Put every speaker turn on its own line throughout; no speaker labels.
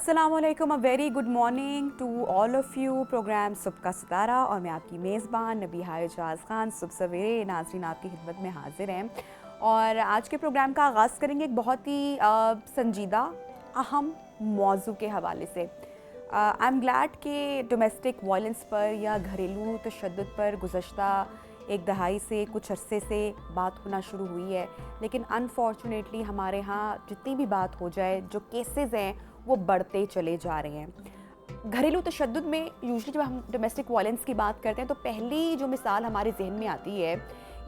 अस्सलाम वालेकुम, a very good morning to all of you. Program सुबह का सितारा और मैं आपकी मेज़बान नबीहा एजाज़ ख़ान सुबह सवेरे नाज़रीन आपकी खिदमत में हाज़िर हैं। और आज के प्रोग्राम का आगाज़ करेंगे एक बहुत ही संजीदा अहम मौजू के हवाले से। आई एम ग्लैड कि डोमेस्टिक वायलेंस पर या घरेलू तशद्दुद पर गुज़श्ता एक दहाई से कुछ अरसे से बात होना शुरू हुई है, लेकिन अनफॉर्चुनेटली हमारे यहाँ जितनी भी बात हो जाए, जो केसेस हैं वो बढ़ते चले जा रहे हैं। घरेलू तशद्दुद में यूजुअली जब हम डोमेस्टिक वायलेंस की बात करते हैं तो पहली जो मिसाल हमारे जहन में आती है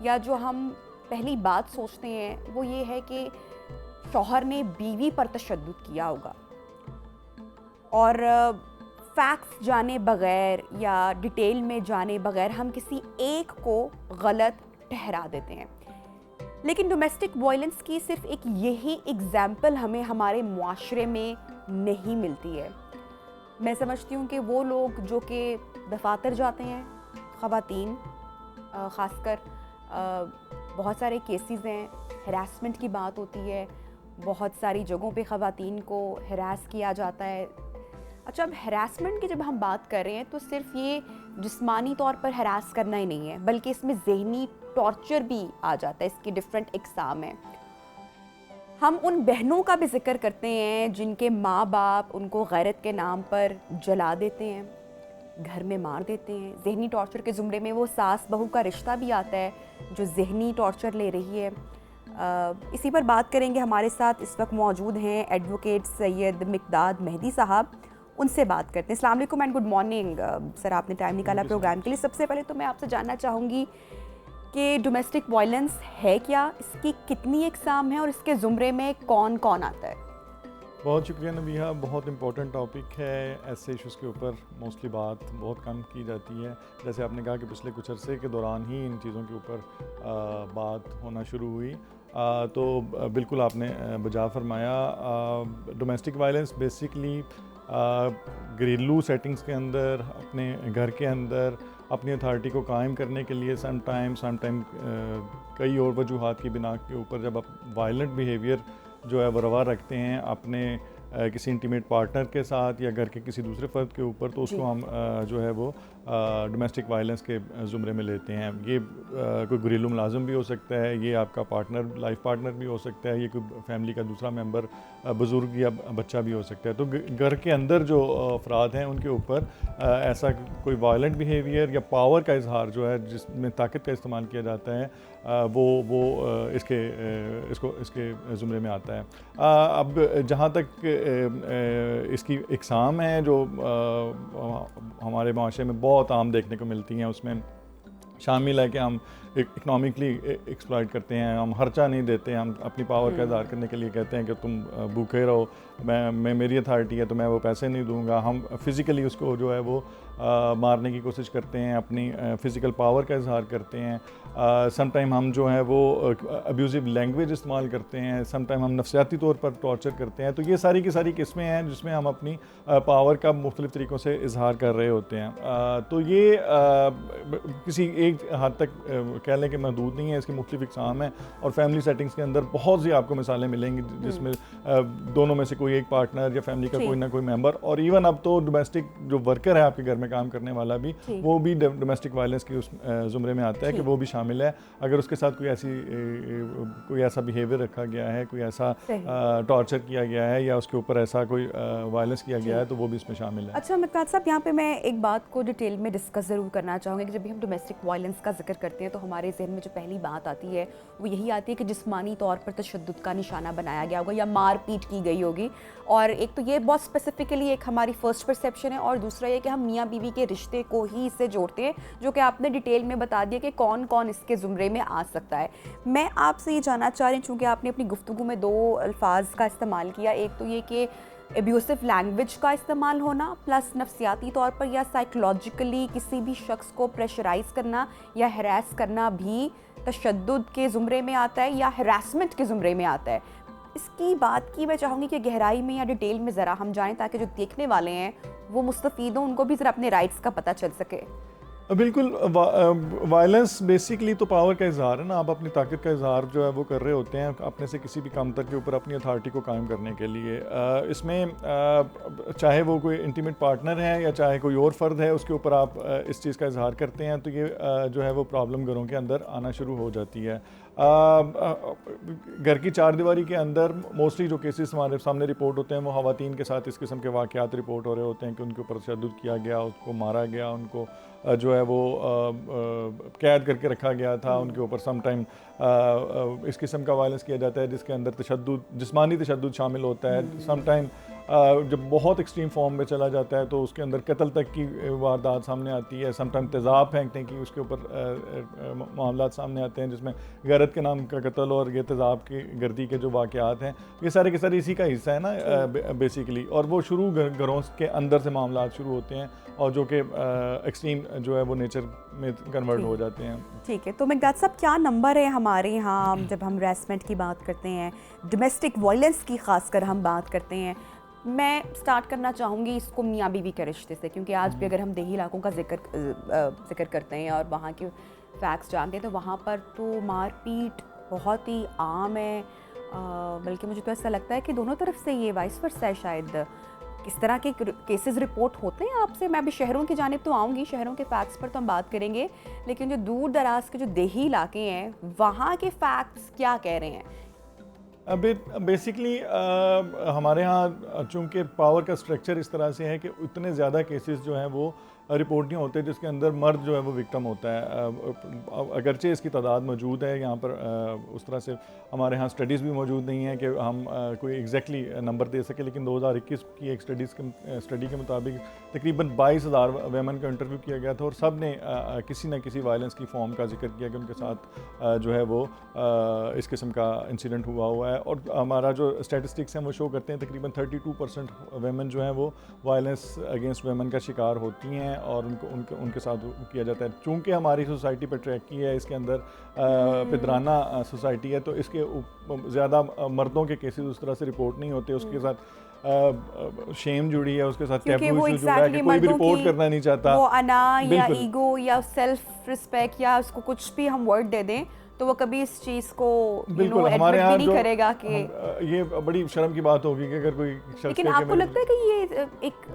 या जो हम पहली बात सोचते हैं वो ये है कि शौहर ने बीवी पर तशद्दुद किया होगा, और फैक्ट्स जाने बगैर या डिटेल में जाने बगैर हम किसी एक को गलत ठहरा देते हैं। लेकिन डोमेस्टिक वायलेंस की सिर्फ एक यही एग्जाम्पल हमें हमारे मुआशरे में नहीं मिलती है। मैं समझती हूँ कि वो लोग जो कि दफातर जाते हैं, ख़वातीन ख़ासकर, बहुत सारे केसेस हैं, हरासमेंट की बात होती है, बहुत सारी जगहों पे ख़वातीन को हरास किया जाता है। अच्छा, अब हरासमेंट की जब हम बात कर रहे हैं तो सिर्फ ये जिस्मानी तौर पर हरास करना ही नहीं है, बल्कि इसमें ज़हनी टॉर्चर भी आ जाता है। इसकी डिफरेंट इकसाम है। हम उन बहनों का भी जिक्र करते हैं जिनके माँ बाप उनको गैरत के नाम पर जला देते हैं, घर में मार देते हैं। ज़हनी टॉर्चर के ज़ुमरे में वो सास बहू का रिश्ता भी आता है जो ज़हनी टॉर्चर ले रही है। इसी पर बात करेंगे। हमारे साथ इस वक्त मौजूद हैं एडवोकेट सैयद मिकदाद मेहदी साहब, उनसे बात करते हैं। अस्सलाम वालेकुम एंड गुड मॉर्निंग सर, आपने टाइम निकाला प्रोग्राम के लिए। सबसे पहले तो मैं आपसे जानना चाहूँगी कि डोमेस्टिक वायलेंस है क्या, इसकी कितनी इकसाम है और इसके ज़ुमरे में कौन कौन आता है?
बहुत शुक्रिया नबीहा, बहुत इंपॉर्टेंट टॉपिक है। ऐसे इशूज़ के ऊपर मोस्टली बात बहुत कम की जाती है। जैसे आपने कहा कि पिछले कुछ अरसे के दौरान ही इन चीज़ों के ऊपर बात होना शुरू हुई, तो बिल्कुल आपने बजा फरमाया। डोमेस्टिक वायलेंस बेसिकली घरेलू सेटिंग्स के अंदर, अपने घर के अंदर अपनी अथॉरिटी को कायम करने के लिए समटाइम कई और वजूहात की बिना के ऊपर जब आप वायलेंट बिहेवियर जो है वो रवा रखते हैं अपने किसी इंटीमेट पार्टनर के साथ या घर के किसी दूसरे फ़र्द के ऊपर, तो उसको हम जो है वो डोमेस्टिक वायलेंस के ज़ुमरे में लेते हैं। ये कोई घरेलू मुलाजिम भी हो सकता है, ये आपका पार्टनर, लाइफ पार्टनर भी हो सकता है, ये कोई फैमिली का दूसरा मेंबर, बुज़ुर्ग या बच्चा भी हो सकता है। तो घर के अंदर जो अफराद हैं उनके ऊपर ऐसा कोई वायलेंट बिहेवियर या पावर का इजहार जो है जिसमें ताकत का इस्तेमाल किया जाता है, वो इसके ज़ुमरे में आता है। अब जहाँ तक इसकी इकसाम है जो हमारे माशरे में बहुत आम देखने को मिलती हैं, उसमें शामिल है कि हम इकनॉमिकली एक्सप्लॉइट करते हैं, हम खर्चा नहीं देते, हम अपनी पावर का इज़हार करने के लिए कहते हैं कि तुम भूखे रहो, मैं मेरी अथॉरिटी है तो मैं वो पैसे नहीं दूंगा। हम फिज़िकली उसको जो है वो मारने की कोशिश करते हैं, अपनी फ़िज़िकल पावर का इज़हार करते हैं। समटाइम हम जो है वो अब्यूज़िव लैंग्वेज इस्तेमाल करते हैं, समटाइम हम नफसियाती तौर पर टॉर्चर करते हैं। तो ये सारी की सारी किस्में हैं जिसमें हम अपनी पावर का मुख्तलिफ़ तरीक़ों से इज़हार कर रहे होते हैं। तो ये किसी एक हद तक कह लें कि महदूद नहीं है, इसकी मुख्तलिफ़ इक़साम है। और फैमिली सेटिंग्स के अंदर बहुत सी आपको मिसालें मिलेंगी जिसमें दोनों में से कोई एक पार्टनर या फैमिली का कोई ना कोई मेंबर, और इवन अब तो डोमेस्टिक जो वर्कर है आपके घर में काम करने वाला भी, वो भी डोमेस्टिक वायलेंस के उस ज़ुमरे में आता है कि वो भी शामिल है। अगर उसके साथ कोई ऐसा बिहेवियर रखा गया है, कोई ऐसा टॉर्चर किया गया है या उसके ऊपर ऐसा कोई वायलेंस किया गया है, तो वो भी इसमें शामिल है।
अच्छा मिकदाद साहब, यहाँ पे मैं एक बात को डिटेल में डिस्कस ज़रूर करना चाहूँगी कि जब भी हम डोमेस्टिक वायलेंस का जिक्र करते हैं तो हमारे जहन में जो पहली बात आती है वो यही आती है कि जिस्मानी तौर पर तशद्दुद का निशाना बनाया गया होगा या मारपीट की गई होगी। और एक तो ये बहुत स्पेसिफिकली एक हमारी फ़र्स्ट परसेप्शन है, और दूसरा ये कि हम मियाँ बीवी के रिश्ते को ही इससे जोड़ते हैं, जो कि आपने डिटेल में बता दिया कि कौन कौन इसके ज़ुमरे में आ सकता है। मैं आपसे ये जानना चाह रही हूँ, चूँकि आपने अपनी गुफ्तगू में दो अल्फाज का इस्तेमाल किया, एक तो ये कि एब्यूसिव लैंग्वेज का इस्तेमाल होना, प्लस नफसियाती तौर पर या साइकोलॉजिकली किसी भी शख्स को प्रेशराइज़ करना या हरास करना भी तशद्दुद के ज़ुमरे में आता है या हरासमेंट के ज़ुमरे में आता है। इसकी बात की मैं चाहूँगी कि गहराई में या डिटेल में ज़रा हम जाएँ ताकि जो देखने वाले हैं वो मुस्तफ़ीद हों, उनको भी ज़रा अपने राइट्स का पता चल सके।
बिल्कुल, वायलेंस बेसिकली तो पावर का इजहार है ना। आप अपनी ताकत का इजहार जो है वो कर रहे होते हैं अपने से किसी भी कमतर के ऊपर अपनी अथॉरिटी को कायम करने के लिए। इसमें चाहे वो कोई इंटीमेट पार्टनर है या चाहे कोई और फ़र्द है, उसके ऊपर आप इस चीज़ का इजहार करते हैं तो ये जो है वो प्रॉब्लम घरों के अंदर आना शुरू हो जाती है। घर की चार दीवारी के अंदर मोस्टली जो केसेस हमारे सामने रिपोर्ट होते हैं वो ख़वातीन के साथ इस किस्म के वाक़यात रिपोर्ट हो रहे होते हैं कि उनके ऊपर तशद्दुद किया गया, उसको मारा गया, उनको जो है वो कैद करके रखा गया था, उनके ऊपर सम टाइम इस किस्म का वायलेंस किया जाता है जिसके अंदर तशद्दुद, जिस्मानी तशद्दुद शामिल होता है। सम टाइम जब बहुत एक्सट्रीम फॉर्म में चला जाता है तो उसके अंदर कत्ल तक की वारदात सामने आती है। सम टाइम तेज़ाब फेंकने की उसके ऊपर मामला सामने आते हैं जिसमें गैरत के नाम का कत्ल और ये तेज़ाब की गर्दी के जो वाक़यात हैं ये सारे के सारे इसी का हिस्सा है ना बेसिकली। और वो शुरू घरों के अंदर से मामला शुरू होते हैं और जो कि एक्सट्रीम जो है वो नेचर में कन्वर्ट हो जाते हैं।
ठीक है, तो मिकदाद साहब क्या नंबर है हमारे यहाँ जब हम हरासमेंट की बात करते हैं, डोमेस्टिक वायलेंस की ख़ासकर हम बात करते हैं? मैं स्टार्ट करना चाहूँगी इसको मियाँ बीवी के रिश्ते से, क्योंकि आज भी अगर हम देही इलाकों का जिक्र करते हैं और वहाँ के फैक्ट्स जानते हैं तो वहाँ पर तो मारपीट बहुत ही आम है। बल्कि मुझे तो ऐसा लगता है कि दोनों तरफ से ये वाइस वर्सा है शायद। किस तरह के केसेस रिपोर्ट होते हैं आपसे? मैं अभी शहरों की जानिब तो आऊँगी, शहरों के फैक्ट्स पर तो हम बात करेंगे, लेकिन जो दूर दराज के जो देही इलाके हैं वहाँ के फैक्ट्स क्या कह रहे हैं?
अभी बेसिकली हमारे यहाँ चूँकि पावर का स्ट्रक्चर इस तरह से है कि इतने ज़्यादा केसेस जो हैं वो रिपोर्ट नहीं होते जिसके अंदर मर्द जो है वो विक्टिम होता है। अगरचे इसकी तादाद मौजूद है यहाँ पर, उस तरह से हमारे यहाँ स्टडीज़ भी मौजूद नहीं है कि हम कोई एग्जैक्टली नंबर दे सके, लेकिन 2021 की एक स्टडी के मुताबिक तकरीबन 22,000 वेमन का इंटरव्यू किया गया था और सब ने किसी न किसी वायलेंस की फॉर्म का जिक्र किया कि उनके साथ जो है वो इस किस्म का इंसिडेंट हुआ है। और हमारा जो स्टैटिस्टिक्स हैं वो शो करते हैं तकरीबन 32% वेमन जो हैं वो वायलेंस अगेंस्ट वेमन का शिकार होती हैं और उनके साथ किया जाता है। चूँकि हमारी सोसाइटी पर ट्रैक की है, इसके अंदर पिदराना सोसाइटी है, तो इसके ज़्यादा मर्दों के केसेस उस तरह से रिपोर्ट नहीं होते। उसके साथ शेम जुड़ी है, उसके साथ टैबू इशू जुड़ा है कि कोई भी रिपोर्ट करना नहीं चाहता।
वो अना या ईगो या सेल्फ रिस्पेक्ट या उसको कुछ भी हम वर्ड दे दें तो वो कभी इस चीज़ को
बिल्कुल हमारे यहाँ
नहीं करेगा कि
ये बड़ी शर्म की बात होगी कि अगर कोई शख्स।
लेकिन आपको लगता है कि ये एक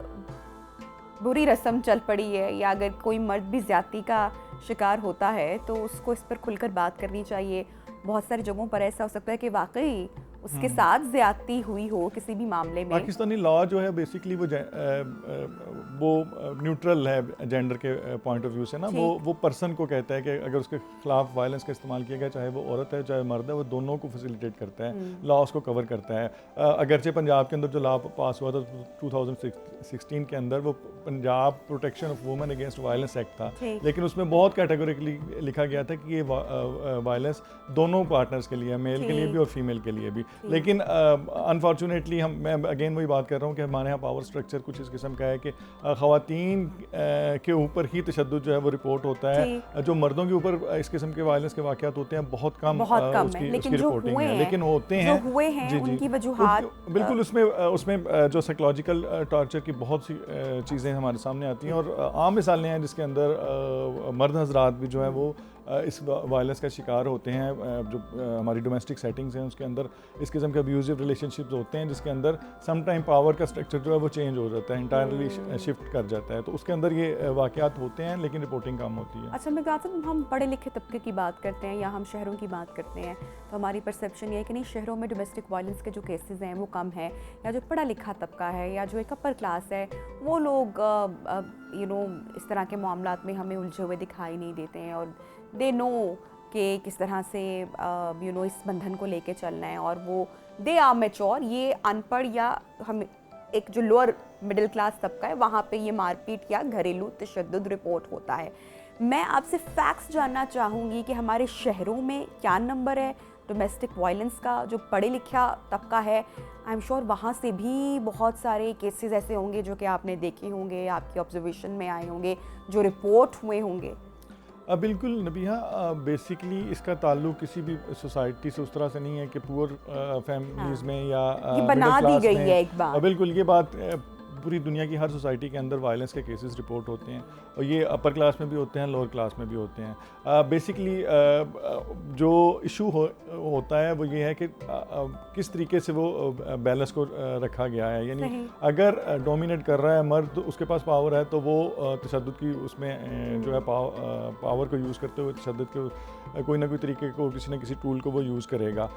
बुरी रस्म चल पड़ी है, या अगर कोई मर्द भी ज्यादती का शिकार होता है तो उसको इस पर खुलकर बात करनी चाहिए? बहुत सारी जगहों पर ऐसा हो सकता है कि वाकई उसके साथ ज्यादती हुई हो किसी भी मामले में।
पाकिस्तानी लॉ जो है बेसिकली वो न्यूट्रल है जेंडर के पॉइंट ऑफ व्यू से ना। वो पर्सन को कहता है कि अगर उसके खिलाफ वायलेंस का इस्तेमाल किया गया, चाहे वो औरत है चाहे मर्द है, वो दोनों को फैसिलिटेट करता है, लॉ उसको कवर करता है। अगरचे पंजाब के अंदर जो लॉ पास हुआ था 2016 के अंदर, वो Punjab protection of women against violence act था, लेकिन उसमें बहुत कैटेगोरिकली लिखा गया था कि ये वायलेंस दोनों पार्टनर्स के लिए, मेल के लिए भी और फीमेल के लिए भी। लेकिन अनफॉर्चुनेटली मैं अगेन वही बात कर रहा हूँ कि हमारे यहाँ पावर स्ट्रक्चर कुछ इस किस्म का है कि ख़वातीन के ऊपर ही तशद्दुद जो है वो रिपोर्ट होता है। जो मर्दों के ऊपर इस किस्म के वायलेंस के वाक़यात होते हैं बहुत कम उसकी रिपोर्टिंग है, लेकिन होते हैं जी उनकी वजूहात बिल्कुल। उसमें जो साइकोलॉजिकल टॉर्चर की बहुत सी चीज़ें हमारे सामने आती हैं और आम मिसालें हैं जिसके अंदर मर्द हजरात भी जो है वो इस वायलेंस का शिकार होते हैं। जो हमारी डोमेस्टिक सेटिंग्स हैं उसके अंदर इस किस्म के अब्यूजिव रिलेशनशिप्स होते हैं जिसके अंदर सम टाइम पावर का स्ट्रक्चर जो है वो चेंज हो जाता है, इंटायरली शिफ्ट कर जाता है, तो उसके अंदर ये वाक़यात होते हैं लेकिन रिपोर्टिंग कम होती है।
अच्छा, मैं कहता हूँ हम पढ़े लिखे तबके की बात करते हैं या हम शहरों की बात करते हैं तो हमारी परसेप्शन ये है कि नहीं, शहरों में डोमेस्टिक वायलेंस के जो केसेस हैं वो कम है, या जो पढ़ा लिखा तबका है या जो एक अपर क्लास है वो लोग इस तरह के मामलात में हमें उलझे हुए दिखाई नहीं देते हैं और दे नो कि किस तरह से इस बंधन को लेके चलना है, और वो दे आर मैच्योर। ये अनपढ़ या हम एक जो लोअर मिडिल क्लास तबका है वहाँ पे ये मारपीट या घरेलू तशद्दुद रिपोर्ट होता है। मैं आपसे फैक्ट्स जानना चाहूँगी कि हमारे शहरों में क्या नंबर है डोमेस्टिक वायलेंस का? जो पढ़े लिखा तबका है आई एम श्योर वहाँ से भी बहुत सारे केसेस ऐसे होंगे जो कि आपने देखे होंगे, आपकी ऑब्जर्वेशन में आए होंगे, जो रिपोर्ट हुए होंगे।
बिल्कुल नबीहा, बेसिकली इसका ताल्लुक किसी भी सोसाइटी से उस तरह से नहीं है कि पुअर फैमिलीज़ में या
ये बना दी गई है एक बात।
बिल्कुल ये बात पूरी दुनिया की हर सोसाइटी के अंदर वायलेंस के केसेस रिपोर्ट होते हैं, और ये अपर क्लास में भी होते हैं, लोअर क्लास में भी होते हैं। बेसिकली जो इशू होता है वो ये है कि किस तरीके से वो बैलेंस को रखा गया है। यानी अगर डोमिनेट कर रहा है मर्द, तो उसके पास पावर है, तो वो तशद्दुद की उसमें जो है पावर को यूज़ करते हुए तशद्दुद के कोई ना कोई तरीके को, किसी न किसी टूल को वो यूज़ करेगा।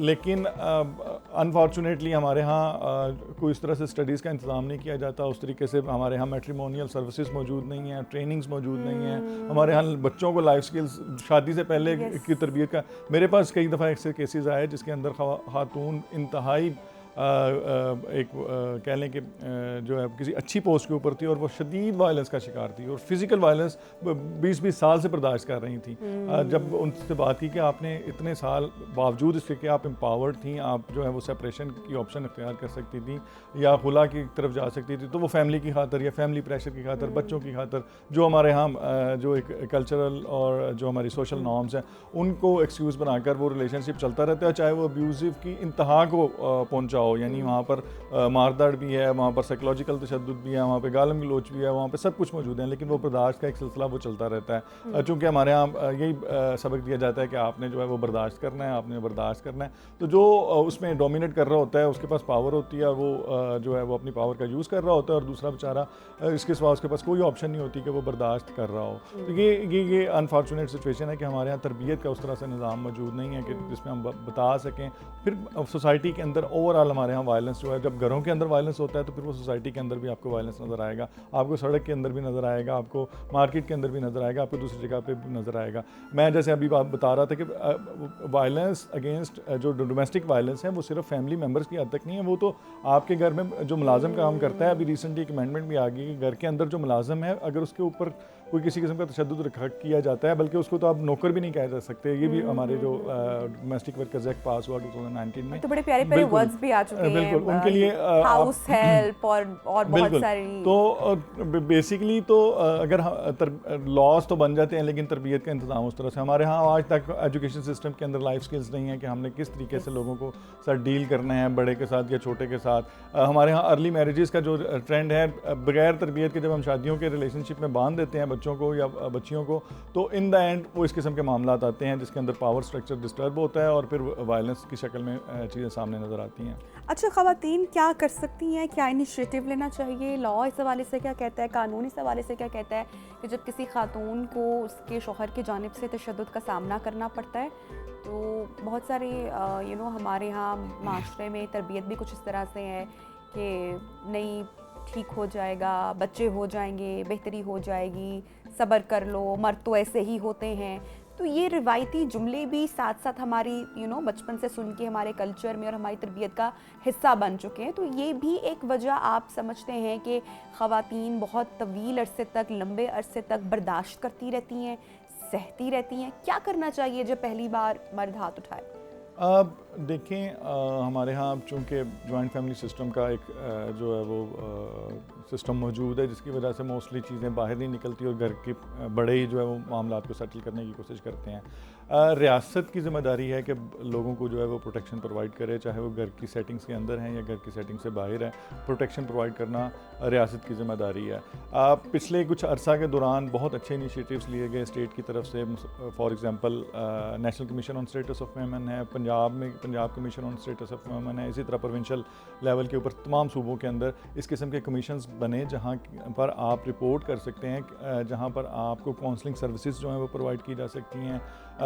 लेकिन अनफॉर्चुनेटली हमारे यहाँ कोई इस तरह से स्टडीज़ का इंतज़ाम नहीं किया जाता। उस तरीके से हमारे यहाँ मैट्रिमोनियल सर्विसेज मौजूद नहीं हैं, ट्रेनिंग्स मौजूद नहीं हैं। हमारे यहाँ बच्चों को लाइफ स्किल्स शादी से पहले की तरबियत का, मेरे पास कई दफ़ा ऐसे केसेस आए जिसके अंदर खातून इंतहाई एक कह लें कि जो है किसी अच्छी पोस्ट के ऊपर थी, और वो शदीद वायलेंस का शिकार थी, और फिज़िकल वायलेंस 20-20 साल से बर्दाश्त कर रही थी। जब उनसे बात की कि आपने इतने साल बावजूद इसके कि आप एम्पावर्ड थी, आप जो है वो सेपरेशन की ऑप्शन इख्तियार कर सकती थी या खुला की तरफ जा सकती थी, तो वो फैमिली की खातर या फैमिली प्रेशर की खातर, बच्चों की खातर, जो हमारे यहाँ जो एक कल्चरल और जो हमारी सोशल नॉर्म्स हैं उनको एक्सक्यूज़ बनाकर वो रिलेशनशिप चलता रहता है, चाहे वो अब्यूज़िव की इंतहा को पहुँचा हो। यानी वहाँ पर मारदाड़ भी है, वहाँ पर साइकोलॉजिकल तशद्दुद भी है, वहाँ पे गालम गलोच भी है, वहाँ पे सब कुछ मौजूद है, लेकिन वो बर्दाश्त का एक सिलसिला वो चलता रहता है। चूँकि हमारे यहाँ यही सबक दिया जाता है कि आपने जो है वो बर्दाश्त करना है, आपने बर्दाश्त करना है। तो जो उसमें डोमिनेट कर रहा होता है, उसके पास पावर होती है, वो जो है वो अपनी पावर का यूज़ कर रहा होता है, और दूसरा बेचारा इसके सिवा उसके पास कोई ऑप्शन नहीं होती कि वो बर्दाश्त कर रहा हो। तो ये अनफॉर्चुनेट सिचुएशन है कि हमारे यहाँ तरबियत का उस तरह से निज़ाम मौजूद नहीं है कि जिसमें हम बता सकें। फिर सोसाइटी के अंदर ओवरऑल हमारे यहाँ वायलेंस जो है, जब घरों के अंदर वायलेंस होता है तो फिर वो सोसाइटी के अंदर भी आपको वायलेंस नज़र आएगा, आपको सड़क के अंदर भी नज़र आएगा, आपको मार्केट के अंदर भी नज़र आएगा, आपको दूसरी जगह पे भी नज़र आएगा। मैं जैसे अभी बता रहा था कि वायलेंस अगेंस्ट जो डोमेस्टिक वायलेंस है वो सिर्फ फैमिली मेम्बर्स की हद तक नहीं है, वो तो आपके घर में जो मुलाजिम काम करता है। अभी रिसेंटली एक अमेंडमेंट भी आ गई कि घर के अंदर जो मुलाजिम है, अगर उसके ऊपर कोई किसी किस्म का तशद्दुद किया जाता है, बल्कि उसको तो आप नौकर भी नहीं कह सकते। ये भी हमारे जो डोमेस्टिक वर्कर्स एक्ट पास हुआ 2019 में,
तो बड़े प्यारे प्यारे वर्ड्स भी आ चुके हैं,
बिल्कुल उनके लिए
हाउस हेल्प और बहुत सारी।
तो बेसिकली तो अगर लॉज तो बन जाते हैं, लेकिन तरबियत का इंतज़ाम उस तरह से हमारे यहाँ आज तक एजुकेशन सिस्टम के अंदर लाइफ स्किल्स नहीं है कि हमने किस तरीके से लोगों को साथ डील करना है, बड़े के साथ या छोटे के साथ। हमारे यहाँ अर्ली मैरिजेस का जो ट्रेंड है, बगैर तरबियत के जब हम शादियों के रिलेशनशिप में बांध देते हैं बच्चों को या बच्चियों को, तो इन द एंड वो इस किस्म के मामला आते हैं जिसके अंदर पावर स्ट्रक्चर डिस्टर्ब होता है और फिर वायलेंस की शक्ल में चीज़ें सामने नज़र आती हैं।
अच्छा, ख़वातीन क्या कर सकती हैं, क्या इनिशिएटिव लेना चाहिए? लॉ इस हवाले से क्या कहता है, कानून इस हवाले से क्या कहता है कि जब किसी खातून को उसके शौहर की जानिब से तशद्दुद का सामना करना पड़ता है? तो बहुत सारे हमारे यहाँ माशरे में तरबियत भी कुछ इस तरह से है कि नहीं, ठीक हो जाएगा, बच्चे हो जाएंगे, बेहतरी हो जाएगी, सब्र कर लो, मर्द तो ऐसे ही होते हैं। तो ये रिवायती जुमले भी साथ साथ हमारी बचपन से सुन के हमारे कल्चर में और हमारी तरबियत का हिस्सा बन चुके हैं। तो ये भी एक वजह आप समझते हैं कि ख़वातीन बहुत तवील अरसे तक, लंबे अरसे तक बर्दाश्त करती रहती हैं, सहती रहती हैं? क्या करना चाहिए जब पहली बार मर्द हाथ उठाए?
अब देखें, हमारे यहाँ चूँकि जॉइंट फैमिली सिस्टम का एक जो है वो सिस्टम मौजूद है, जिसकी वजह से मोस्टली चीज़ें बाहर नहीं निकलती और घर के बड़े ही जो है वो मामलात को सेटल करने की कोशिश करते हैं। रियासत की ज़िम्मेदारी है कि लोगों को जो है वो प्रोटेक्शन प्रोवाइड करे, चाहे वो घर की सेटिंग्स के अंदर हैं या घर की सेटिंग से बाहर है। प्रोटेक्शन प्रोवाइड करना रियासत की ज़िम्मेदारी है। पिछले कुछ अरसा के दौरान बहुत अच्छे इनिशिएटिव्स लिए गए स्टेट की तरफ से। For example national commission on status of women है, पंजाब में Punjab commission on status of women है। इसी तरह प्रोविंशियल लेवल के ऊपर तमाम सूबों के अंदर इस किस्म के कमीशंस बने जहाँ पर आप रिपोर्ट कर सकते हैं, जहाँ पर आपको काउंसलिंग सर्विसेज जो हैं वो प्रोवाइड की जा सकती हैं,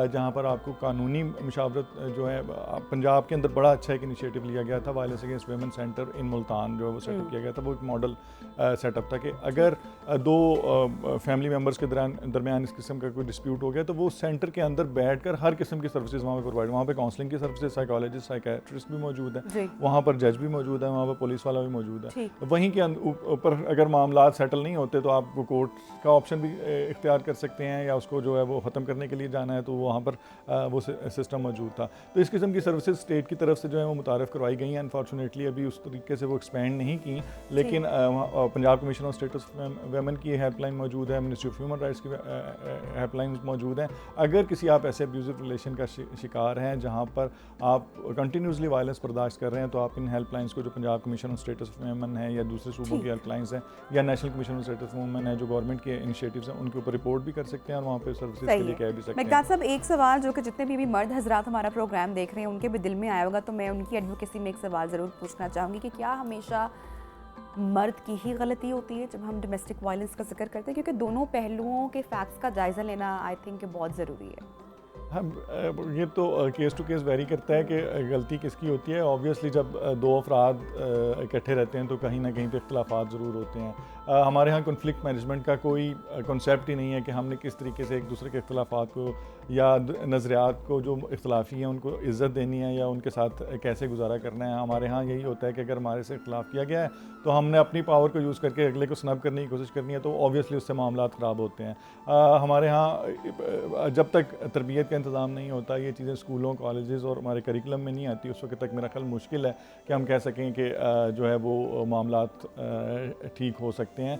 जहाँ पर आपको कानूनी मशावरत जो है। पंजाब के अंदर बड़ा अच्छा एक इनिशिएटिव लिया गया था, वायलेंस अगेंस्ट वुमेन सेंटर इन मुल्तान जो है वो सेटअप किया गया था। वो एक मॉडल सेटअप था कि अगर दो फैमिली मेम्बर्स के दरमियान इस किस्म का कोई डिस्प्यूट हो गया तो वो सेंटर के अंदर बैठकर हर किस्म की सर्विसेज वहाँ पर प्रोवाइड, वहाँ पे काउंसलिंग की सर्विसेज, साइकोलॉजिस्ट, साइकेट्रिस्ट भी मौजूद है, वहाँ पर जज भी मौजूद है, वहाँ पर पुलिस वाला भी मौजूद है। वहीं के ऊपर अगर मामला सेटल नहीं होते तो आप कोर्ट का ऑप्शन भी इख्तियार कर सकते हैं, या उसको जो है वो ख़त्म करने के लिए जाना है तो वो वहाँ पर वो सिस्टम मौजूद था। तो इस किस्म की सर्विसेज स्टेट की तरफ से जो है वो मुतारफ़ करवाई गई हैं। अनफॉर्चुनेटली अभी उस तरीके से वो एक्सपेंड नहीं की, लेकिन Punjab commission of status women की हेल्पलाइन मौजूद है, मिनिस्ट्री ऑफ ह्यूमन राइट्स की हेल्पलाइन मौजूद हैं। अगर किसी आप ऐसे अब्यूजिव रिलेशन का शिकार हैं जहाँ पर आप कंटिन्यूसली वायलेंस बर्दाश्त कर रहे हैं, तो आप इन हेल्पलाइंस को, जो Punjab commission of status of women है या दूसरे सूबों की हेल्पलाइंस हैं या national commission of status of women है, जो गवर्नमेंट के इनिशिएटिव्स हैं, उनके ऊपर रिपोर्ट भी कर सकते हैं और वहाँ पे सर्विसेज के लिए कह भी सकते हैं।
मेघनाथ साहब, एक सवाल जो कि जितने भी मर्द हजरात हमारा प्रोग्राम देख रहे हैं उनके भी दिल में आया होगा, तो मैं उनकी एडवोकेसी में एक सवाल ज़रूर पूछना चाहूँगी कि क्या हमेशा मर्द की ही गलती होती है जब हम डोमेस्टिक वायलेंस का जिक्र करते हैं? क्योंकि दोनों पहलुओं के फैक्ट्स का जायज़ा लेना आई थिंक बहुत ज़रूरी है।
हम ये तो केस टू केस वेरी करता है कि गलती किसकी होती है। ऑब्वियसली जब दो अफराद इकट्ठे रहते हैं तो कहीं ना कहीं पे इख्तलाफात ज़रूर होते हैं। हमारे यहाँ कॉन्फ्लिक्ट मैनेजमेंट का कोई कॉन्सेप्ट ही नहीं है कि हमने किस तरीके से एक दूसरे के इख्तलाफात को या नज़रियात को जो इख्तलाफी हैं उनको इज़्ज़त देनी है या उनके साथ कैसे गुजारा करना है। हमारे यहाँ यही होता है कि अगर हमारे से इख्तलाफ किया गया है तो हमने अपनी पावर को यूज़ करके अगले को स्नब करने की कोशिश करनी है, तो ऑब्वियसली उससे मामला ख़राब होते हैं। हमारे यहाँ जब तक तरबियत का इंतज़ाम नहीं होता, ये चीज़ें स्कूलों, कॉलेजेस और हमारे करिकुलम में नहीं आती, उस वक्त तक मेरा ख्याल मुश्किल है कि हम कह सकें कि जो है वो मामलात ठीक हो सकते हैं।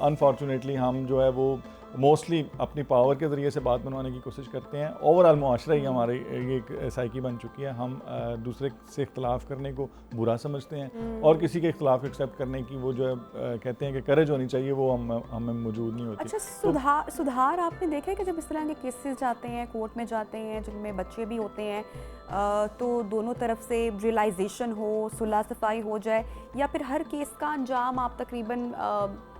अनफॉर्चुनेटली हम जो है वो मोस्टली अपनी पावर के ज़रिए से बात बनवाने की कोशिश करते हैं। ओवरऑल मुआशरा ही हमारी ये एक साइकी बन चुकी है। हम दूसरे से इख्तलाफ करने को बुरा समझते हैं और किसी के इख्तलाफ एक्सेप्ट करने की वो जो है कहते हैं कि करेज होनी चाहिए, वो हमें मौजूद नहीं होती।
अच्छा, सुधार आपने देखा है कि जब इस तरह के केसेस जाते हैं, कोर्ट में जाते हैं जिनमें बच्चे भी होते हैं, तो दोनों तरफ से रियलाइजेशन हो, सुलह सफाई हो जाए, या फिर हर केस का अंजाम आप तकरीबन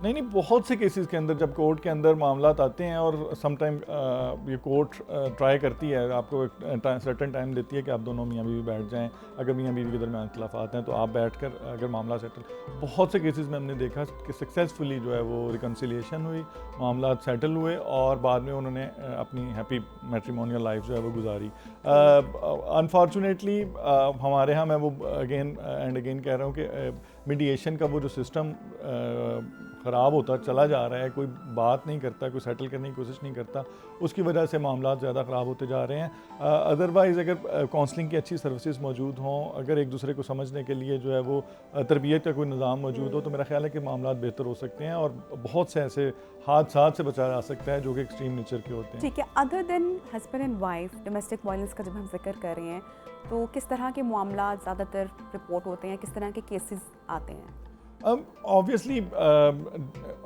नहीं, बहुत से केसेस के अंदर जब कोर्ट के अंदर मामलात आते हैं और सम टाइम ये कोर्ट ट्राई करती है, आपको एक सर्टेन टाइम देती है कि आप दोनों मियाँ बीवी बैठ जाएं। अगर मियाँ बीवी के दरमियान इख्तलाफात हैं तो आप बैठकर अगर मामला सेटल, बहुत से केसेस में हमने देखा कि सक्सेसफुली जो है वो रिकन्सिलिएशन हुई, मामला सेटल हुए और बाद में उन्होंने अपनी हैप्पी मैट्रिमोनियल लाइफ जो है वो गुजारी। अनफॉर्चुनेटली हमारे यहाँ मैं वो अगेन एंड अगेन कह रहा हूँ कि मीडिएशन का वो जो सिस्टम ख़राब होता चला जा रहा है, कोई बात नहीं करता, कोई सेटल करने की कोशिश नहीं करता, उसकी वजह से मामला ज़्यादा ख़राब होते जा रहे हैं। अदरवाइज़ अगर काउंसलिंग की अच्छी सर्विसेज मौजूद हों, अगर एक दूसरे को समझने के लिए जो है वो तरबियत का कोई निज़ाम मौजूद हो, तो मेरा ख्याल है कि मामला बेहतर हो सकते हैं और बहुत से ऐसे हादसात से बचाया जा सकता है जो कि एक्सट्रीम नेचर के होते हैं।
ठीक है, other than husband and wife domestic violence का जब हम जिक्र कर रहे हैं तो किस तरह के मामला ज़्यादातर रिपोर्ट होते हैं, किस तरह के केसेस आते हैं?
ऑब्वियसली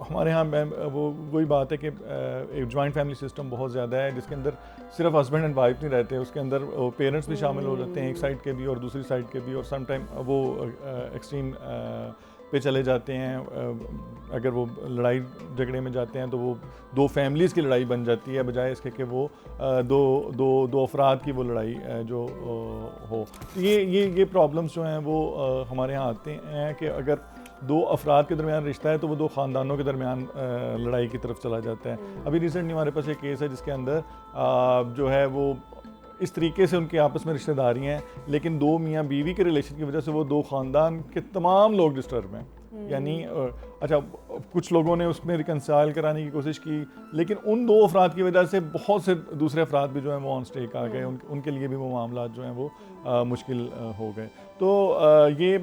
हमारे यहाँ वही बात है कि एक जॉइंट फैमिली सिस्टम बहुत ज़्यादा है जिसके अंदर सिर्फ हस्बैंड एंड वाइफ नहीं रहते, उसके अंदर पेरेंट्स भी शामिल हो जाते हैं, एक साइड के भी और दूसरी साइड के भी, और सम टाइम वो एक्सट्रीम पे चले जाते हैं। अगर वो लड़ाई झगड़े में जाते हैं तो वो दो फैमिलीज़ की लड़ाई बन जाती है बजाय इसके कि वो दो अफराद की वो लड़ाई जो हो। ये प्रॉब्लम्स जो हैं वो हमारे यहाँ आते हैं कि अगर दो अफराद के दरमियान रिश्ता है तो वो दो ख़ानदानों के दरमियान लड़ाई की तरफ चला जाता है। अभी रिसेंटली हमारे पास एक केस है जिसके अंदर जो है वो इस तरीके से उनके आपस में रिश्तेदारी हैं, लेकिन दो मियाँ बीवी के रिलेशन की वजह से वो दो ख़ानदान के तमाम लोग डिस्टर्ब हैं। यानी अच्छा, कुछ लोगों ने उसमें रिकन्साइल कराने की कोशिश की, लेकिन उन दो अफराद की वजह से बहुत से दूसरे अफराद भी जो हैं वो ऑन स्टेक आ गए, उनके लिए भी वो मामला जो हैं वो मुश्किल हो गए। तो ये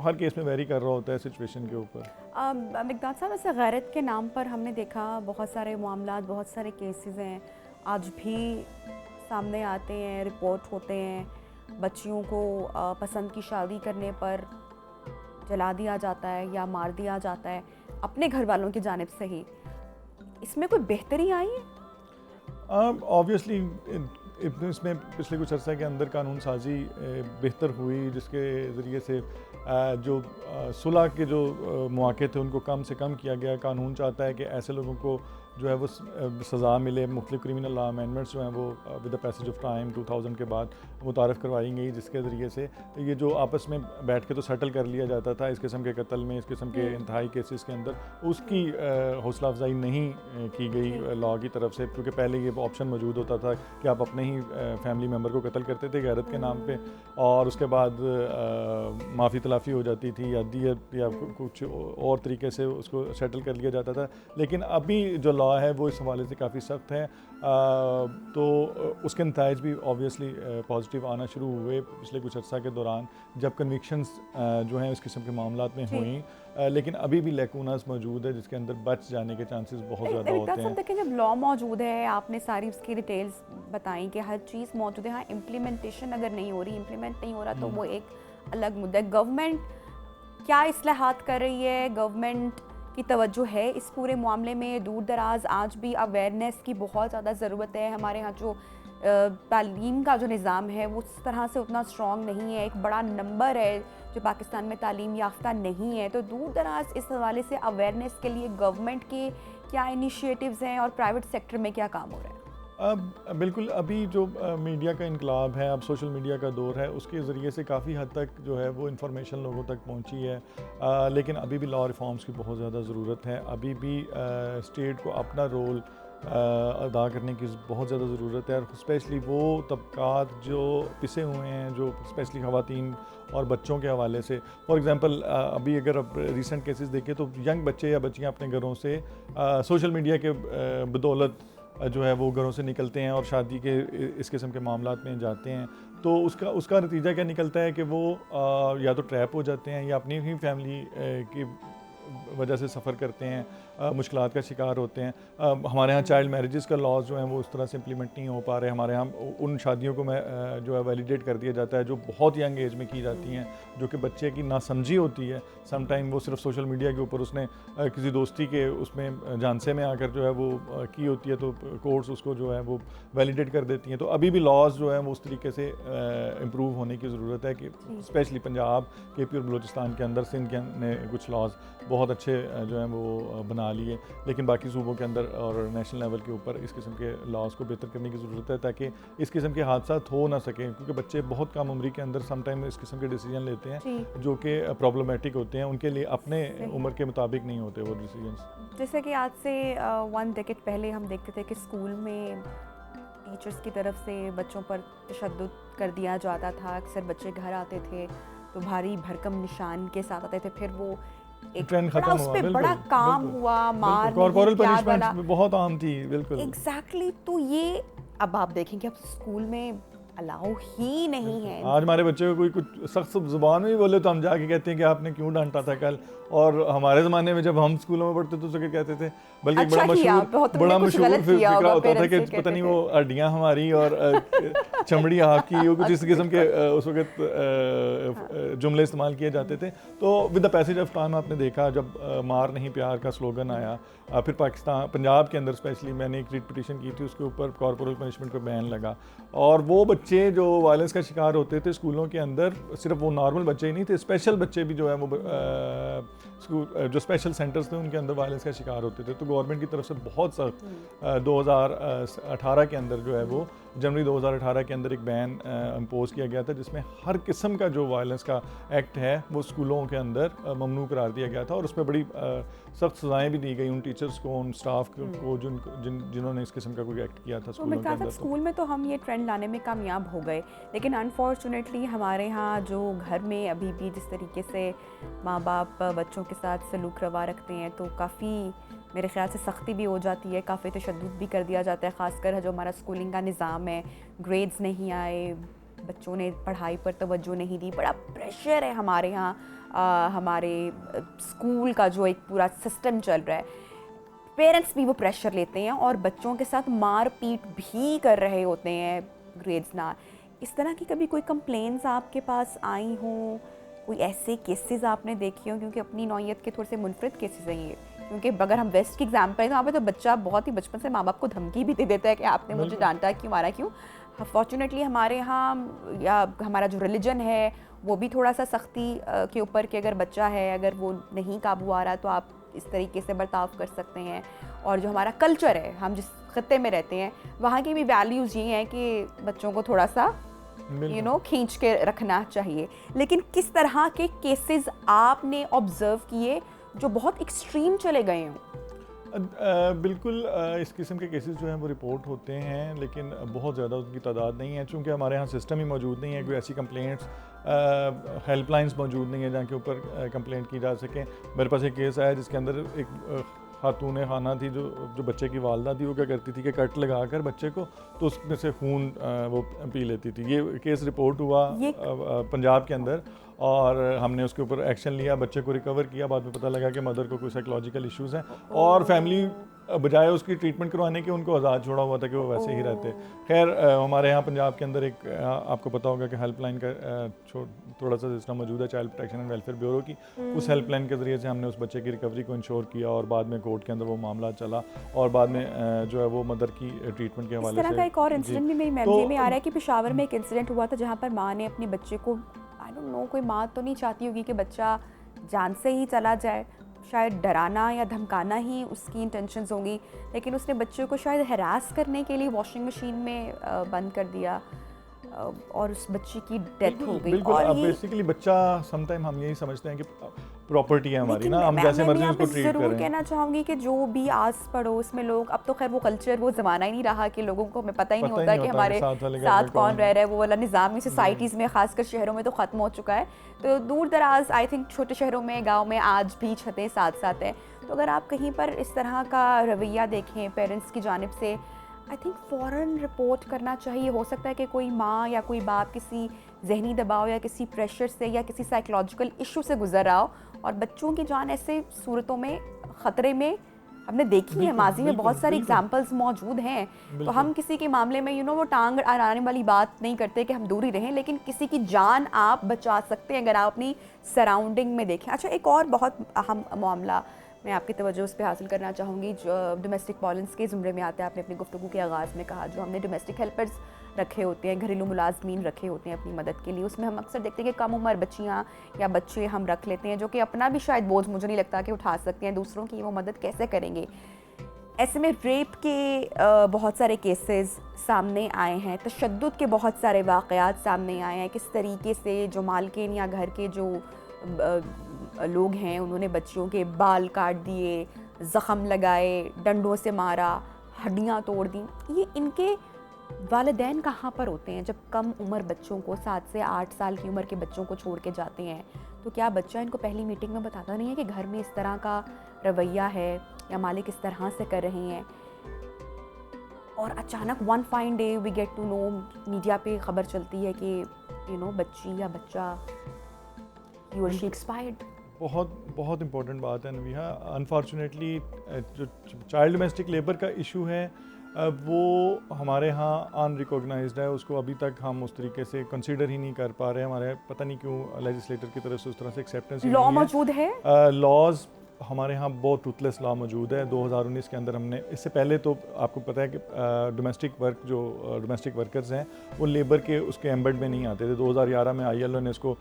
हर केस में वेरी कर रहा होता है सिचुएशन के ऊपर।
मेघनाथ साहब, ऐसे गैरत के नाम पर हमने देखा बहुत सारे मामला, बहुत सारे केसेस हैं आज भी सामने आते हैं, रिपोर्ट होते हैं, बच्चियों को पसंद की शादी करने पर जला दिया जाता है या मार दिया जाता है अपने घर वालों की जानिब से ही। इसमें कोई बेहतरी आई है?
ऑब्वियसली इसमें पिछले कुछ अर्से के अंदर कानून साजी बेहतर हुई, जिसके ज़रिए से जो सुलह के जो मौके थे उनको कम से कम किया गया। कानून चाहता है कि ऐसे लोगों को जो है वो सज़ा मिले। मुख्तलिफ क्रिमिनल लॉ अमेंडमेंट्स जो हैं वो with the passage of time 2000 के बाद मुतारफ़ करवाई गई, जिसके ज़रिए से ये जो आपस में बैठ के तो सेटल कर लिया जाता था इस किस्म के कत्ल में, इस किस्म के इंतहाई केसेस के अंदर, उसकी हौसला अफजाई नहीं की गई लॉ की तरफ से, क्योंकि पहले ये ऑप्शन मौजूद होता था कि आप अपने ही फैमिली मेम्बर को कत्ल करते थे गैरत के नाम पे, और उसके बाद माफ़ी तलाफ़ी हो जाती थी या दियत या कुछ और तरीके से उसको सेटल कर लिया जाता था। लेकिन अभी जो लॉ लॉ है वो इस हवाले से काफ़ी सख्त है, तो उसके नताइज भी ऑब्वियसली पॉजिटिव आना शुरू हुए पिछले कुछ अर्सा के दौरान, जब कन्विक्शंस जो हैं इस किस्म के मामलात में हुई, लेकिन अभी भी लेकूनास मौजूद है जिसके अंदर बच जाने के चांसेस बहुत ज़्यादा होते हैं।
देखिए, जब लॉ मौजूद है, आपने सारी उसकी डिटेल्स बताई कि हर चीज़ मौजूद है, हाँ इम्प्लीमेंटेशन अगर नहीं हो रही, इम्प्लीमेंट नहीं हो रहा तो वो एक अलग मुद्दा है। गवर्नमेंट क्या इस्लाहात कर रही है, गवर्नमेंट की तवज्जो है इस पूरे मामले में? दूर दराज आज भी अवेयरनेस की बहुत ज़्यादा ज़रूरत है। हमारे यहाँ जो तालीम का जो निज़ाम है वो उस तरह से उतना स्ट्रॉन्ग नहीं है, एक बड़ा नंबर है जो पाकिस्तान में तालीम याफ्ता नहीं है। तो दूर दराज इस हवाले से अवेयरनेस के लिए गवर्नमेंट के क्या इनिशिएटिव्स हैं और प्राइवेट सेक्टर में क्या काम हो रहा है?
अब बिल्कुल अभी जो मीडिया का इनकलाब है, अब सोशल मीडिया का दौर है, उसके ज़रिए से काफ़ी हद तक जो है वो इन्फॉर्मेशन लोगों तक पहुंची है, लेकिन अभी भी लॉ रिफॉर्म्स की बहुत ज़्यादा ज़रूरत है। अभी भी स्टेट को अपना रोल अदा करने की बहुत ज़्यादा ज़रूरत है, और स्पेशली वो तबकात जो पिसे हुए हैं, जो स्पेशली ख़वातीन और बच्चों के हवाले से। फॉर एग्ज़ाम्पल अभी अगर आप रिसेंट केसेस देखें तो यंग बच्चे या बच्चियाँ अपने घरों से सोशल मीडिया के बदौलत जो है वो घरों से निकलते हैं और शादी के इस किस्म के मामलात में जाते हैं, तो उसका नतीजा क्या निकलता है कि वो या तो ट्रैप हो जाते हैं या अपनी ही फैमिली की वजह से सफ़र करते हैं, मुश्किलात का शिकार होते हैं। हमारे यहाँ चाइल्ड मैरिजेस का लॉज जो हैं वो उस तरह से इम्प्लीमेंट नहीं हो पा रहे। हमारे यहाँ उन शादियों को जो है वैलिडेट कर दिया जाता है जो बहुत यंग एज में की जाती हैं, जो कि बच्चे की नासमझी होती है। सम टाइम वो सिर्फ सोशल मीडिया के ऊपर उसने किसी दोस्ती के उसमें झांसे में आकर जो है वो की होती है, तो कोर्ट्स उसको जो है वो वैलिडेट कर देती हैं। तो अभी भी लॉज जो है वो उस तरीके से इम्प्रूव होने की ज़रूरत है कि स्पेशली पंजाब, KP और बलूचिस्तान के अंदर, सिंध के ने कुछ लॉज बहुत अच्छे जो हैं वो बना लिए, लेकिन बाकी सूबों के अंदर और नेशनल लेवल के ऊपर इस किस्म के लॉज को बेहतर करने की ज़रूरत है ताकि इस किस्म के हादसा हो ना सकें, क्योंकि बच्चे बहुत कम उम्र के अंदर सम टाइम इस किस्म के डिसीजन लेते हैं जो कि प्रॉब्लमेटिक होते हैं, उनके लिए अपने उम्र के मुताबिक नहीं होते वो डिसीजंस।
जैसे कि आज से 1 डेकेड पहले हम देखते थे कि स्कूल में टीचर्स की तरफ से बच्चों पर तशद्दुद कर दिया जाता था। अक्सर बच्चे घर आते थे तो भारी भरकम निशान के साथ आते थे, फिर वो एक
ट्रेंड खत्म
उस पे बड़ा काम हुआ, मार
कॉर्पोरल पनिशमेंट बहुत आम थी। बिल्कुल
एग्जैक्टली। तो ये अब आप देखेंगे अब स्कूल में अलाउ ही नहीं है।
आज हमारे बच्चे को कोई कुछ सख्त जुबान में भी बोले तो हम जाके कहते हैं कि आपने क्यों डांटा था कल, और हमारे ज़माने में जब हम स्कूलों में पढ़ते तो क्या कहते थे, बल्कि
अच्छा
बड़ा मशहूर फिक्रा होता था कि पता नहीं वो हड्डियाँ हमारी और चमड़ी आपकी, वो कुछ इस किस्म के उस वक्त जुमले इस्तेमाल किए जाते थे। तो with the passage of time आपने देखा जब मार नहीं प्यार का स्लोगन आया, फिर पाकिस्तान पंजाब के अंदर स्पेशली मैंने एक रिट पिटीशन की थी, उसके ऊपर कॉर्पोरल पनिशमेंट पर बैन लगा, और वो बच्चे जो वायलेंस का शिकार होते थे स्कूलों के अंदर, सिर्फ वो नॉर्मल बच्चे ही नहीं थे, स्पेशल बच्चे भी जो है वो स्कूल जो स्पेशल सेंटर्स थे उनके अंदर वायलेंस का शिकार होते थे। तो गवर्नमेंट की तरफ से बहुत सख्त 2018 के अंदर जो है वो जनवरी 2018 के अंदर एक बैन इम्पोज किया गया था, जिसमें हर किस्म का जो वायलेंस का एक्ट है वो स्कूलों के अंदर ममनू करार दिया गया था, और उसमें बड़ी सख्त सज़ाएं भी दी गई उन टीचर्स को, उन स्टाफ को जिन्होंने इस किस्म का कोई एक्ट किया था स्कूलों के अंदर।
स्कूल में तो हम ये ट्रेंड लाने में कामयाब हो गए, लेकिन अनफॉर्चुनेटली हमारे यहाँ जो घर में अभी भी जिस तरीके से माँ बाप बच्चों के साथ सलूक रवा रखते हैं, तो काफ़ी मेरे ख्याल से सख्ती भी हो जाती है, काफ़ी तशद्दुद भी कर दिया जाता है। ख़ासकर जो हमारा स्कूलिंग का निज़ाम है, ग्रेड्स नहीं आए, बच्चों ने पढ़ाई पर तवज्जो नहीं दी, बड़ा प्रेशर है हमारे यहाँ। हमारे स्कूल का जो एक पूरा सिस्टम चल रहा है, पेरेंट्स भी वो प्रेशर लेते हैं और बच्चों के साथ मार पीट भी कर रहे होते हैं ग्रेड्स ना। इस तरह की कभी कोई कंप्लेंट्स आपके पास आई हों, कोई ऐसे केसेस आपने देखे हों? क्योंकि अपनी नौयत के थोड़े से मुनफरिद केसेस हैं ये, क्योंकि अगर हम वेस्ट की एग्जाम्पल है तो वहाँ पे तो बच्चा बहुत ही बचपन से माँ बाप को धमकी भी दे देता है कि आपने मुझे डांटा क्यों, मारा क्यों। फॉर्चुनेटली हमारे यहाँ या हमारा जो रिलीजन है वो भी थोड़ा सा सख्ती के ऊपर कि अगर बच्चा है, अगर वो नहीं काबू आ रहा तो आप इस तरीके से बर्ताव कर सकते हैं। और जो हमारा कल्चर है, हम जिस खत्ते में रहते हैं वहाँ की भी वैल्यूज़ ये हैं कि बच्चों को थोड़ा सा खींच के रखना चाहिए। लेकिन किस तरह के केसेस आपने ऑब्जर्व किए जो बहुत एक्सट्रीम चले गए हों?
बिल्कुल इस किस्म के केसेस जो हैं वो रिपोर्ट होते हैं, लेकिन बहुत ज़्यादा उनकी तादाद नहीं है, चूँकि हमारे यहाँ सिस्टम ही मौजूद नहीं है, कोई ऐसी कंप्लेंट्स हेल्पलाइंस मौजूद नहीं है जहाँ के ऊपर कंप्लेंट की जा सके। मेरे पास एक केस आया जिसके अंदर एक खातून खाना थी जो बच्चे की वालदा थी, वो क्या करती थी कि कट लगा कर बच्चे को तो उसमें से खून वो पी लेती थी। ये केस रिपोर्ट हुआ पंजाब के अंदर और हमने उसके ऊपर एक्शन लिया, बच्चे को रिकवर किया। बाद में पता लगा कि मदर को कोई साइकोलॉजिकल इश्यूज़ हैं और फैमिली बजाय उसकी ट्रीटमेंट करवाने के उनको आज़ाद छोड़ा हुआ था कि वो वैसे ही रहते। खैर हमारे यहाँ पंजाब के अंदर एक आपको पता होगा कि हेल्पलाइन का थोड़ा सा सिस्टम मौजूद है, child protection and welfare bureau की। उस हेल्पलाइन के ज़रिए से हमने उस बच्चे की रिकवरी को इंश्योर किया और बाद में कोर्ट के अंदर वो मामला चला और बाद में जो है वो मदर की ट्रीटमेंट के हवाले से।
इस तरह का एक और इंसिडेंट भी मेरी मेमोरी में आ रहा है कि पेशावर में एक इंसिडेंट हुआ था जहाँ पर माँ ने अपने बच्चे को, आई डोंट नो, कोई माँ तो नहीं चाहती होगी कि बच्चा जान से ही चला जाए, शायद डराना या धमकाना ही उसकी इंटेंशंस होंगी, लेकिन उसने बच्चे को शायद हरास करने के लिए वॉशिंग मशीन में बंद कर दिया और उस बच्चे की डेथ हो गई।
बिल्कुल,
और
अब
ये
बेसिकली बच्चा समटाइम हम यही समझते हैं कि प्रॉपर्टी है हमारी ना, हम जैसे मर्जी उसको ट्रीट करें।
ज़रूर कहना चाहूँगी कि जो भी आस पड़ोस में लोग, अब तो खैर वो कल्चर, वो ज़माना ही नहीं रहा कि लोगों को हमें पता ही नहीं होता कि हमारे साथ कौन रह रहा है, वो वाला निज़ाम ही सोसाइटीज़ में, खासकर शहरों में तो ख़त्म हो चुका है। तो दूर दराज आई थिंक छोटे शहरों में, गाँव में आज भी छतें साथ साथ हैं। तो अगर आप कहीं पर इस तरह का रवैया देखें पेरेंट्स की जानिब से, आई थिंक फ़ौरन रिपोर्ट करना चाहिए। हो सकता है कि कोई माँ या कोई बाप किसी जहनी दबाव या किसी प्रेशर से या किसी साइकोलॉजिकल इशू से गुजर रहा हो और बच्चों की जान ऐसे सूरतों में ख़तरे में हमने देखी है, माजी में बहुत सारी एग्जांपल्स मौजूद हैं। तो हम किसी के मामले में वो टांग अड़ाने वाली बात नहीं करते कि हम दूर ही रहें, लेकिन किसी की जान आप बचा सकते हैं अगर आप अपनी सराउंडिंग में देखें। अच्छा, एक और बहुत अहम मामला मैं आपकी तवज्जो उस पर हासिल करना चाहूँगी जो डोमेस्टिक वायलेंस के ज़ुमरे में आता है। आपने अपनी गुफ्तगू के आगाज़ में कहा जो हमने डोमेस्टिक हेल्पर्स रखे होते हैं, घरेलू मुलाजमीन रखे होते हैं अपनी मदद के लिए, उसमें हम अक्सर देखते हैं कि कम उम्र बच्चियाँ या बच्चे हम रख लेते हैं जो कि अपना भी शायद बोझ, मुझे नहीं लगता कि उठा सकते हैं, दूसरों की वो मदद कैसे करेंगे। ऐसे में रेप के बहुत सारे केसेस सामने आए हैं, तशद्दुद के बहुत सारे वाक़यात सामने आए हैं, किस तरीके से जो मालकिन या घर के जो लोग हैं उन्होंने बच्चियों के बाल काट दिए, ज़ख़म लगाए, डंडों से मारा, हड्डियाँ तोड़ दी। ये इनके वालिदैन कहाँ पर होते हैं जब कम उम्र बच्चों को, 7 से 8 साल की उम्र के बच्चों को छोड़ के जाते हैं? तो क्या बच्चा इनको पहली मीटिंग में बताता नहीं है कि घर में इस तरह का रवैया है या मालिक इस तरह से कर रहे हैं? और अचानक one fine day we get to know, media पे खबर चलती है कि बच्ची या बच्चा ही और शी एक्सपायर्ड।
बहुत इंपॉर्टेंट बात है नवीहा। अनफॉर्चुनेटली जो चाइल्ड डोमेस्टिक लेबर का इशू है वो हमारे यहाँ अनरिकॉग्नाइज्ड है, उसको अभी तक हम उस तरीके से कंसीडर ही नहीं कर पा रहे हैं। हमारे पता नहीं क्यों लेजिस्लेटर की तरफ से उस तरह से एक्सेप्टेंस
लॉ मौजूद है।
लॉज हमारे यहाँ बहुत टूथलेस लॉ मौजूद है। 2019 के अंदर हमने, इससे पहले तो आपको पता है कि डोमेस्टिक वर्कर्स हैं वो लेबर के उसके एम्बेड में नहीं आते थे। 2011 में ILO ने इसको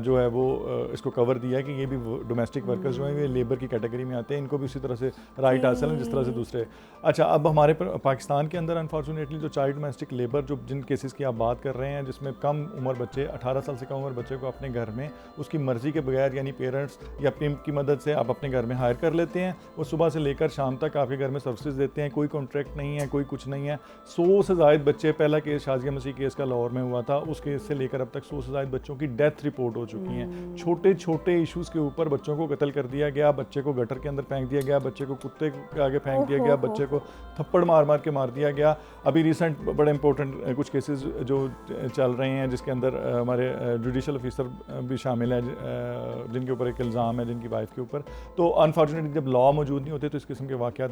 जो है वो इसको कवर दिया कि ये भी डोमेस्टिक वर्कर्स जो हैं ये लेबर की कैटेगरी में आते हैं, इनको भी उसी तरह से राइट हासिल है जिस तरह से दूसरे। अच्छा, अब हमारे पाकिस्तान के अंदर अनफॉर्चुनेटली जो चाइल्ड डोमेस्टिक लेबर, जो जिन केसेस की आप बात कर रहे हैं जिसमें कम उम्र बच्चे, 18 साल से कम उम्र बच्चे को अपने घर में उसकी मर्ज़ी के बगैर, यानी पेरेंट्स या पिम्प की मदद से आप अपने घर में हायर कर लेते हैं, वो सुबह से लेकर शाम तक आपके घर में सर्विसेज देते हैं, कोई कॉन्ट्रैक्ट नहीं है, कोई कुछ नहीं है। 100 से ज़ायद बच्चे, पहला केस शाजिया मसीह केस का लाहौर में हुआ था, उस केस से लेकर अब तक 100 से ज़ायद बच्चों की डेथ रिपोर्ट हो चुकी हैं। छोटे छोटे इशूज़ के ऊपर बच्चों को कत्ल कर दिया गया, बच्चे को गटर के अंदर फेंक दिया गया, बच्चे को कुत्ते के आगे फेंक दिया गया, बच्चे को थप्पड़ मार मार के मार दिया गया। अभी रिसेंट बड़े इंपॉर्टेंट कुछ केसेस जो चल रहे हैं जिसके अंदर हमारे जुडिशल ऑफिसर भी शामिल है जिनके ऊपर एक इल्ज़ाम है जिनकी वाइफ के ऊपर। तो अनफॉर्चुनेटली जब लॉ मौजूद नहीं होते तो इस किस्म के वाक़यात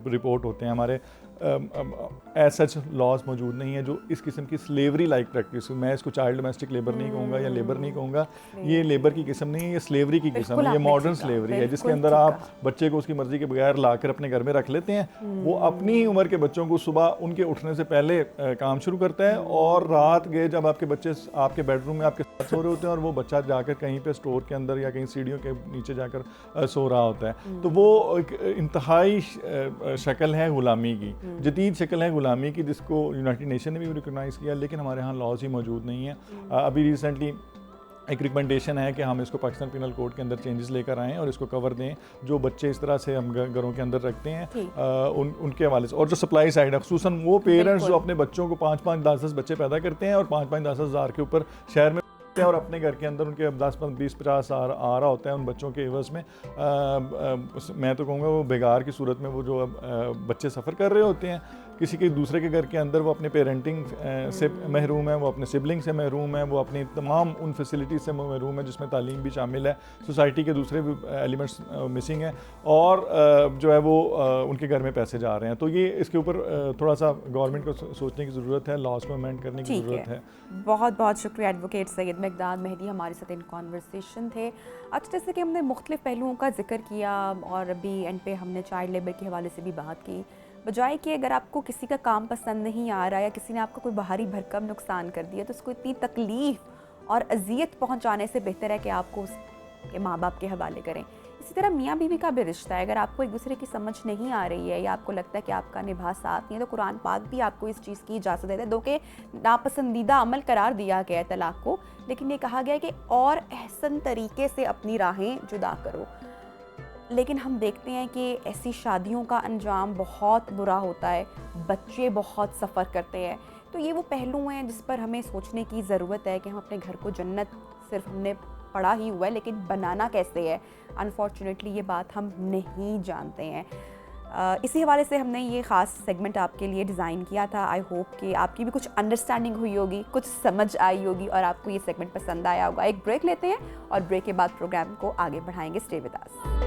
रिपोर्ट होते हैं। हमारे एज सच लॉज मौजूद नहीं है जो इस किस्म की स्लेवरी लाइक प्रैक्टिस, मैं इसको चाइल्ड डोमेस्टिक लेबर नहीं कहूँगा या लेबर नहीं कहूँगा, ये लेबर की किस्म नहीं है, ये स्लेवरी की किस्म है, ये मॉडर्न स्लेवरी है जिसके अंदर आप बच्चे को उसकी मर्ज़ी के बगैर लाकर अपने घर में रख लेते हैं। वो अपनी ही उम्र के बच्चों को सुबह उनके उठने से पहले काम शुरू करता है और रात गए जब आपके बच्चे आपके बेडरूम में आपके साथ सो रहे होते हैं और वो बच्चा जाकर कहीं पे स्टोर के अंदर या कहीं सीढ़ियों के नीचे जाकर सो रहा होता है। तो वो एक इंतहाई शक्ल है गुलामी की, जदीद शक्ल है गुलामी की, जिसको यूनाइटेड नेशन ने भी रिकॉग्नाइज़ किया, लेकिन हमारे यहाँ लॉज ही मौजूद नहीं है। अभी रिसेंटली एक रिकमेंडेशन है कि हम इसको पाकिस्तान पिनल कोड के अंदर चेंजेस लेकर आएँ और इसको कवर दें। जो बच्चे इस तरह से हम घरों के अंदर रखते हैं उनके हवाले से, और जो सप्लाई साइड है खुसूसन वो पेरेंट्स जो अपने बच्चों को 5-5, 10-10 बच्चे पैदा करते हैं और 5-5, 10-10 हज़ार के ऊपर शहर में हैं और अपने घर के अंदर उनके 10-20-50 आ रहा होता है उन बच्चों के एवज़ में, मैं तो कहूँगा वो बेगार की सूरत में वो जो बच्चे सफ़र कर रहे होते हैं किसी के दूसरे के घर के अंदर, वो अपने पेरेंटिंग से महरूम है, वो अपने सिबलिंग से महरूम है, वो अपनी तमाम उन फैसिलिटीज़ से महरूम है जिसमें तालीम भी शामिल है, सोसाइटी के दूसरे भी एलिमेंट्स मिसिंग हैं, और जो है वो उनके घर में पैसे जा रहे हैं। तो ये इसके ऊपर थोड़ा सा गवर्नमेंट को सोचने की ज़रूरत है, लॉज को अमेंड करने की ज़रूरत है।
बहुत बहुत शुक्रिया एडवोकेट सैयद मिकदाद मेहदी हमारे साथ इन कॉन्वर्सेशन थे। अच्छा, जैसे कि हमने मुख्तलिफ पहलुओं का जिक्र किया और अभी एंड पे हमने चाइल्ड लेबर के हवाले से भी बात की, बजाय कि अगर आपको किसी का काम पसंद नहीं आ रहा या किसी ने आपको कोई बाहरी भरकम नुकसान कर दिया तो उसको इतनी तकलीफ़ और अजियत पहुंचाने से बेहतर है कि आपको उसके माँ बाप के हवाले करें। इसी तरह मियाँ बीवी का भी रिश्ता है, अगर आपको एक दूसरे की समझ नहीं आ रही है या आपको लगता है कि आपका निभा साथ नहीं है, तो कुरान पाक भी आपको इस चीज़ की इजाज़त देता है। दो के नापसंदीदा अमल करार दिया गया है तलाक को, लेकिन ये कहा गया है कि और एहसन तरीके से अपनी राहें जुदा करो। लेकिन हम देखते हैं कि ऐसी शादियों का अंजाम बहुत बुरा होता है, बच्चे बहुत सफ़र करते हैं। तो ये वो पहलू हैं जिस पर हमें सोचने की ज़रूरत है कि हम अपने घर को जन्नत सिर्फ हमने पढ़ा ही हुआ है, लेकिन बनाना कैसे है, अनफॉर्चुनेटली ये बात हम नहीं जानते हैं। इसी हवाले से हमने ये ख़ास सेगमेंट आपके लिए डिज़ाइन किया था। आई होप कि आपकी भी कुछ अंडरस्टैंडिंग हुई होगी, कुछ समझ आई होगी और आपको ये सेगमेंट पसंद आया होगा। एक ब्रेक लेते हैं और ब्रेक के बाद प्रोग्राम को आगे बढ़ाएंगे। Stay with us.